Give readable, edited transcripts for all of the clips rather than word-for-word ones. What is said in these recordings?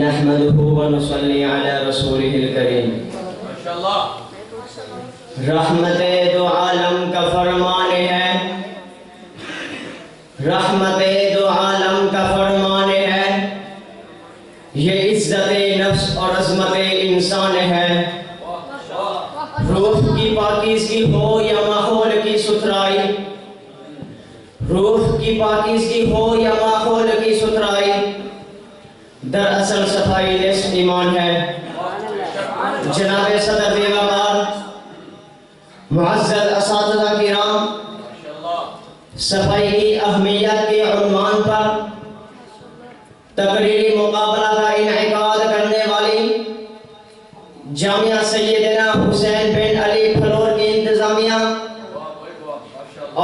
نحمده ونصلي على رسوله الکریم۔ رحمت دو عالم کا فرمان ہے، رحمت دو عالم کا فرمان ہے، یہ عزت نفس اور عظمت انسان ہے۔ روح کی پاکیزگی ہو یا ماحول کی ستھرائی، روح کی پاکیزگی ہو یا ماحول کی ستھرائی، دراصل صفائی نصف ایمان ہے۔ جناب صدر دیوبند، معزز اساتذہ کرام، صفائی کی اہمیت کے عنوان پر تقریری مقابلہ کا انعقاد کرنے والی جامعہ سیدنا حسین بن علی پھلور کی انتظامیہ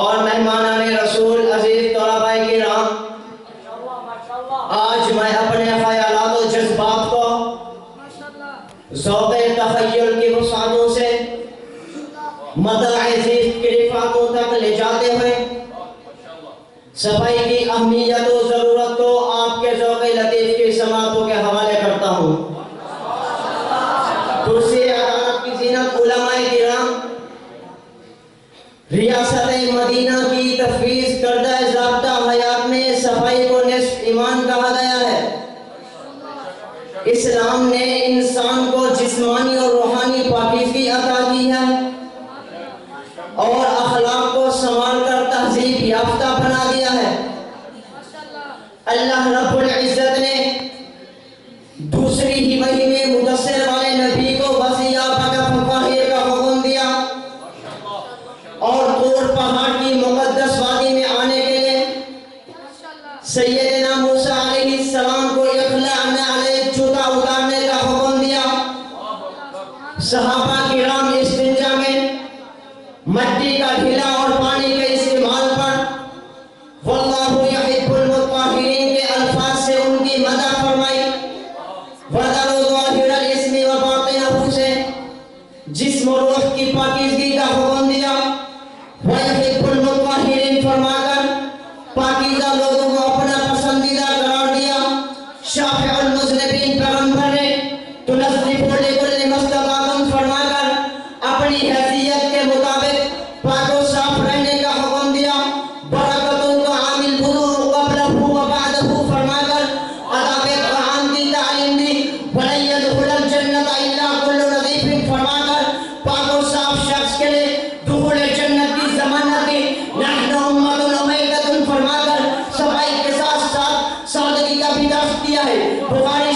اور مہمانان رسول عزیز طلباء کرام، آج میں اپنے خیالات و جذبات کو ذوق تخیل کی وسعتوں سے مطلع زیست کی رفاقوں تک لے جاتے ہوئے صفائی کی اہمیت و ضرورت کو آپ کے ذوق لطیف کی سماعتوں کے حوالے کرتا ہوں۔ کرسی عدالت کی زینت علماء کرام، ریاست مدینہ کی تفویض کردہ ضابطہ حیات میں صفائی کو نصف ایمان کہا گیا ہے۔ اسلام نے انسان کو جسمانی اور روحانی پاکیزگی عطا کی ہے اور اخلاق کو سنوار کر تہذیب یافتہ بنا دیا ہے۔ اللہ رب العزت نے دوسری ہی مہینے مدثر والے نبی کو وسیع فقاہیر کا حکم دیا اور طور پہاڑ کی مقدس وادی میں آنے کے لیے سیدنا موسیٰ علیہ السلام کو اخلاع علیہ جوتا اتارنے کا حکم دیا۔ صحابہ کرام استنجا میں مٹی کا ڈھیلا اور پانی کے استعمال پر واللہ یحب المطہرین کے الفاظ سے ان کی مدح فرمائی۔ وَذَرُوا ظَاهِرَ الْإِثْمِ وَبَاطِنَهُ سے جسم و روح کی پاکیزگی کا حکم دیا۔ وَيَحِبُّ الْمُطَّهِرِينَ فرما کر پاکیزہ لوگوں کو اپنا پسندیدہ قرار دیا۔ شافع المذنبین پیغمبر نے تنظف لِكُلِّ مَسْتَطَعْتُمْ فرما کر اپنی حیثیت کے مطابق پاک و صاف رہنے کا حکم دیا۔ برکت الطعام الوضوء قبلہ و بعدہ فرما کر آداب طعام کی تعلیم دی۔ وَلَن يَدْخُلَ الْجَنَّةَ إِلَّا كُلُّ نَظِيفٍ فرما کر پاک و صاف شخص کے لیے دخول جنت کی ضمانت دی۔ نحن امۃ امیتۃ فرما کر صفائی کے ساتھ ساتھ سادگی کا بھی درس دیا ہے۔ بخاری